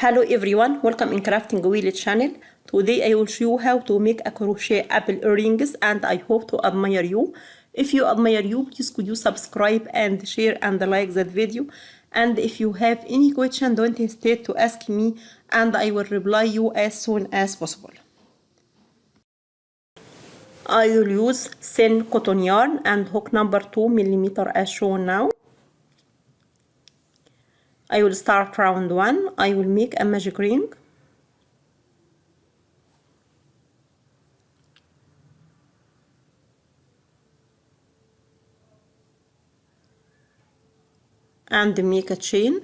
Hello everyone, welcome in Crafting Wheel channel. Today I will show you how to make a crochet apple earrings and I hope to admire you. If you admire you, please could you subscribe and share and like that video. And if you have any question, don't hesitate to ask me and I will reply you as soon as possible. I will use thin cotton yarn and hook number 2mm as shown now. I will start round 1. I will make a magic ring. And make a chain.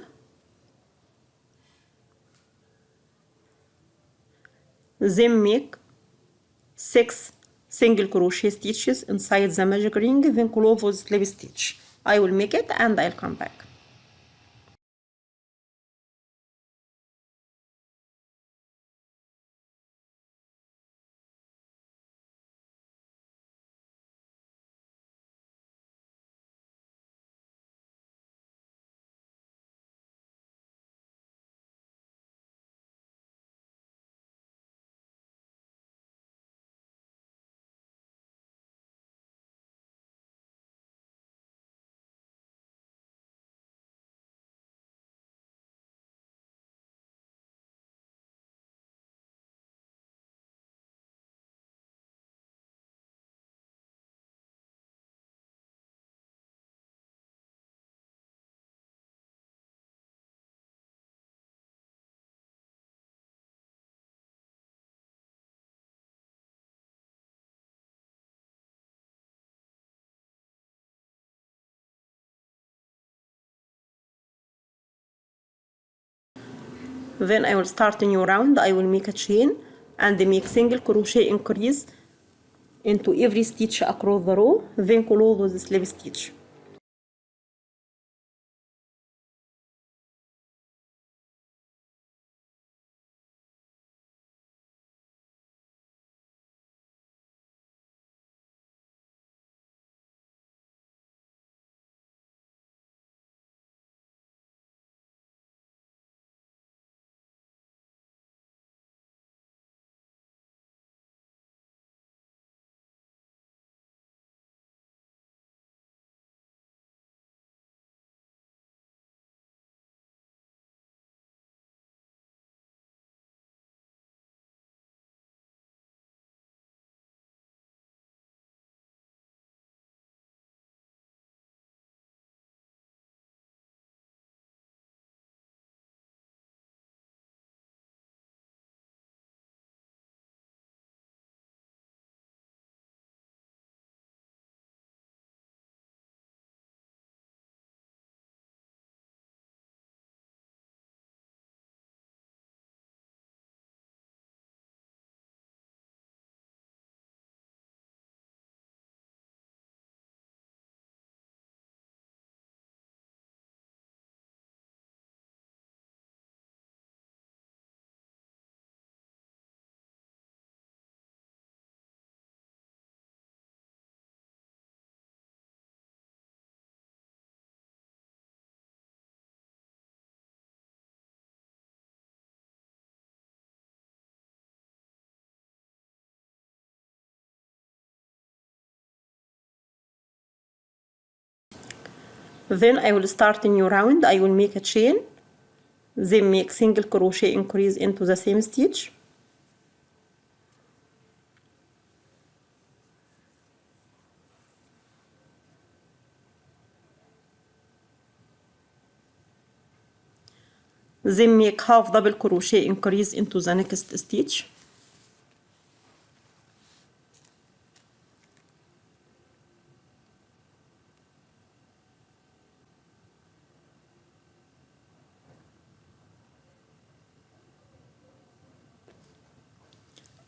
Then make 6 single crochet stitches inside the magic ring, then close with slip stitch. I will make it and I'll come back. Then I will start a new round. I will make a chain and make single crochet increase into every stitch across the row, then close with the slip stitch. Then I will start a new round. I will make a chain, then make single crochet increase into the same stitch. Then make half double crochet increase into the next stitch.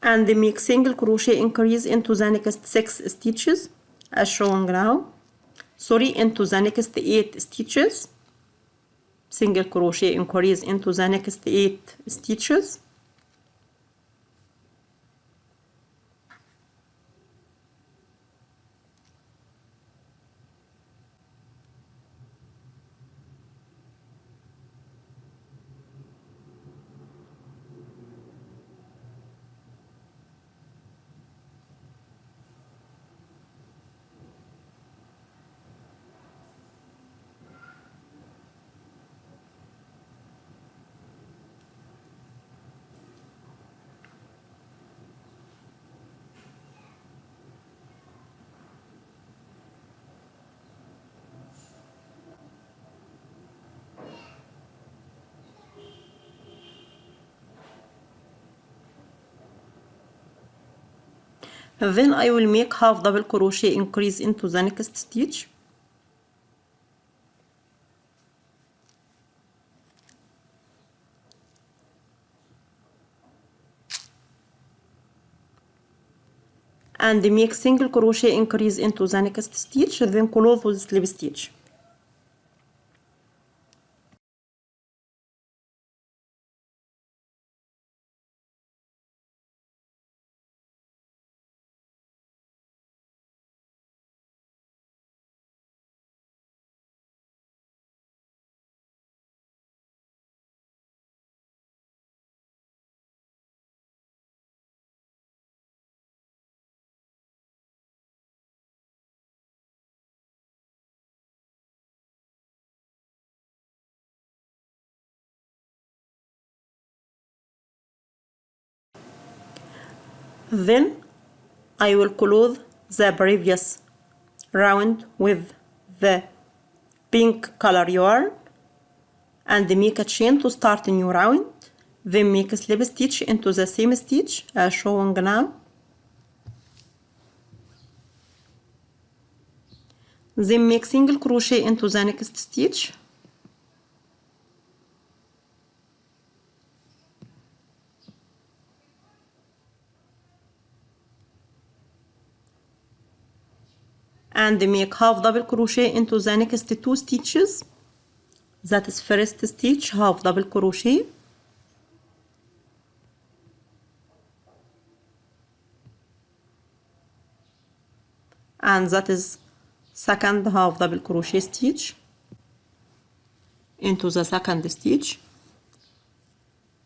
And make single crochet increase into the next 6 stitches as shown now. Into the next 8 stitches. Single crochet increase into the next 8 stitches. Then I will make half double crochet increase into the next stitch. And make single crochet increase into the next stitch, then close with slip stitch. Then I will close the previous round with the pink color yarn and make a chain to start a new round. Then make a slip stitch into the same stitch as shown now. Then make single crochet into the next stitch. And make half double crochet into the next two stitches. That is first stitch, half double crochet. And that is second half double crochet stitch into the second stitch.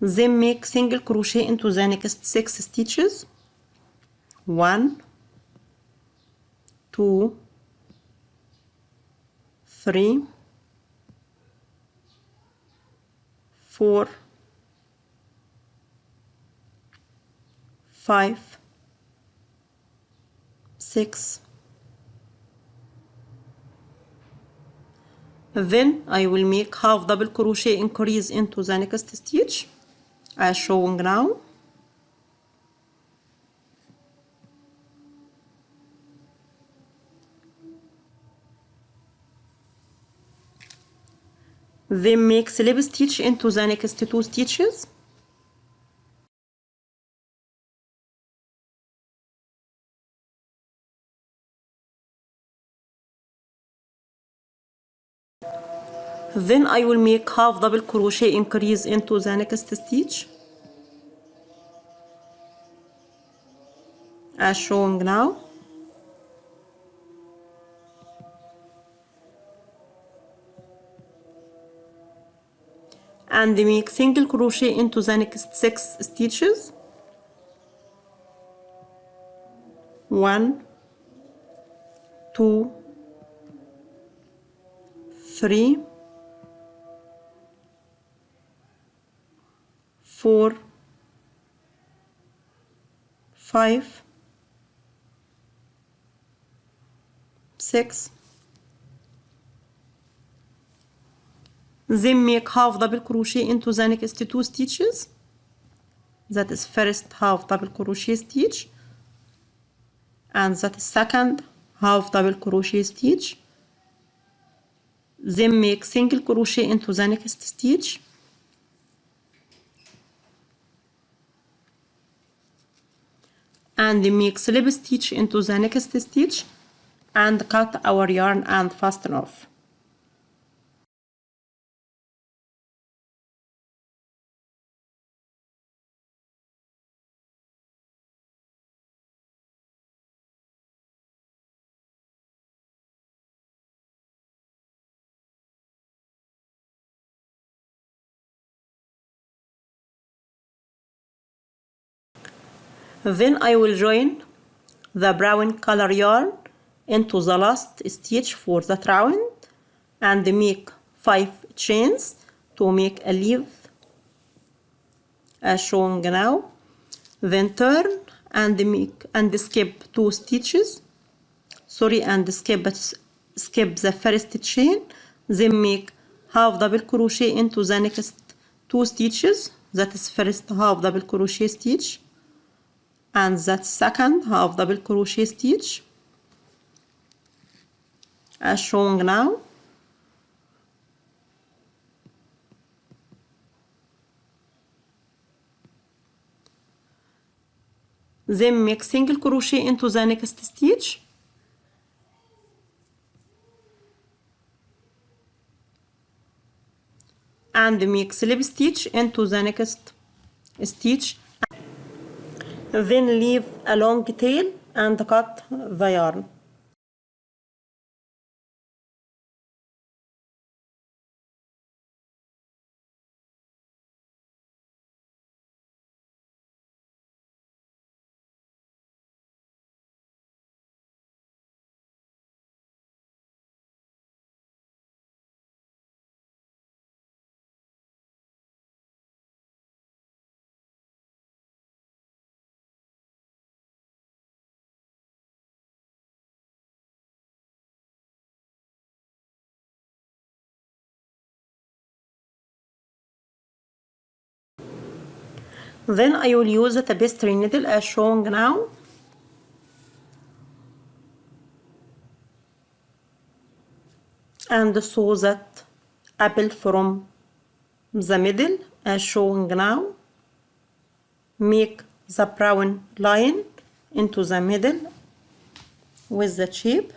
Then make single crochet into the next 6 stitches. 1, 2, 3, 4, 5, 6. Then I will make half double crochet increase into the next stitch as shown now. Then make slip stitch into the next two stitches. Then I will make half double crochet increase into the next stitch as shown now. And make single crochet into the next 6 stitches. 1, 2, 3, 4, 5, 6. Then make half double crochet into the next two stitches. That is first half double crochet stitch and that is second half double crochet stitch. Then make single crochet into the next stitch and make slip stitch into the next stitch and cut our yarn and fasten off. Then I will join the brown color yarn into the last stitch for that round and make 5 chains to make a leaf as shown now. Then turn and make and skip 2 stitches. And skip the first chain. Then make half double crochet into the next 2 stitches. That is first half double crochet stitch and that second half double crochet stitch as shown now. Then make single crochet into the next stitch and make slip stitch into the next stitch, then leave a long tail and cut the yarn. Then I will use a tapestry needle as shown now and sew that apple from the middle as shown now. Make the brown line into the middle with the shape.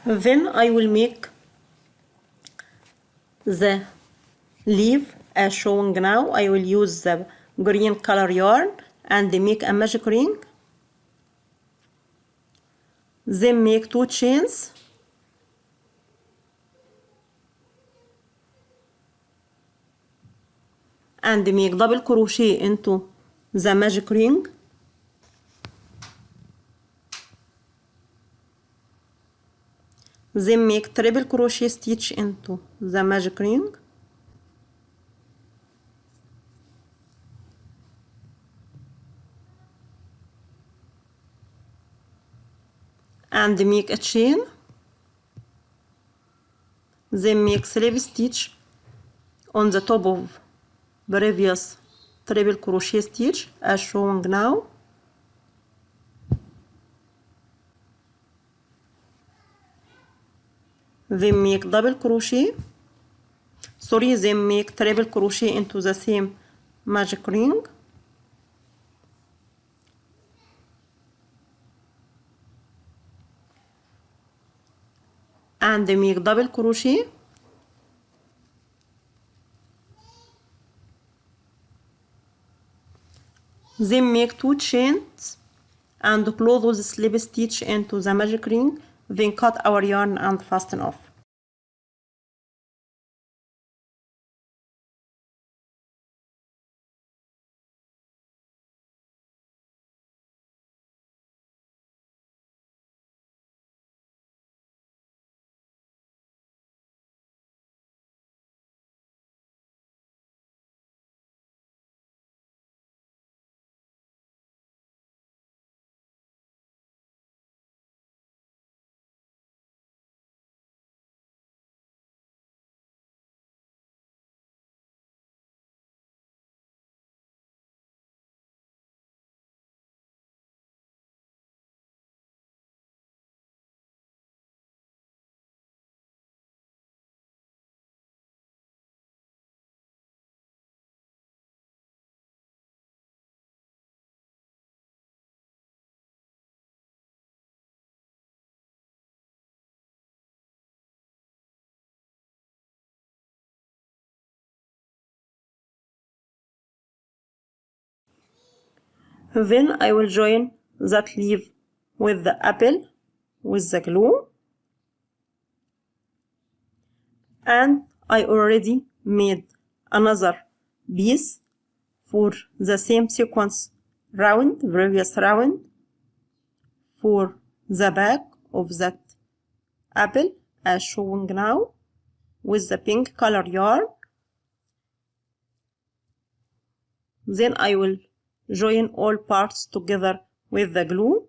Then I will make the leaf as shown now. I will use the green color yarn and make a magic ring. Then make 2 chains and make double crochet into the magic ring. Then make triple crochet stitch into the magic ring and make a chain. Then make slip stitch on the top of previous triple crochet stitch as shown now. Then make double crochet, then make triple crochet into the same magic ring and make double crochet. Then make 2 chains and close those slip stitch into the magic ring, then cut our yarn and fasten off. Then I will join that leaf with the apple with the glue, and I already made another piece for the same sequence round, previous round, for the back of that apple as shown now with the pink color yarn. Then I will join all parts together with the glue,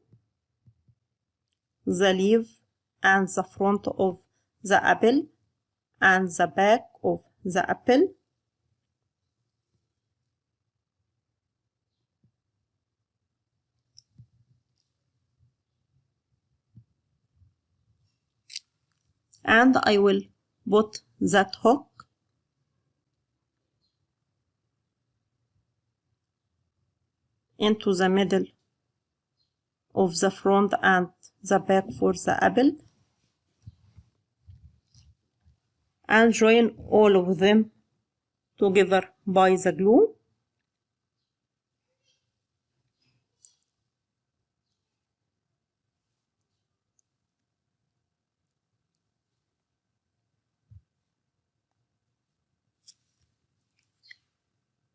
the leaf and the front of the apple and the back of the apple. And I will put that hook into the middle of the front and the back for the apple, and join all of them together by the glue.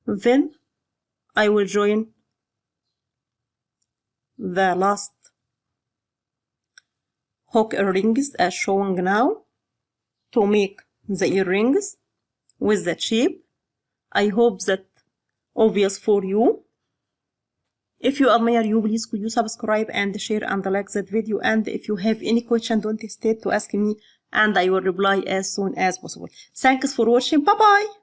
Then I will join the last hook earrings as shown now to make the earrings with the shape. I hope that obvious for you. If you admire you, please could you subscribe and share and like that video, and if you have any question, don't hesitate to ask me and I will reply as soon as possible. Thanks for watching. Bye bye.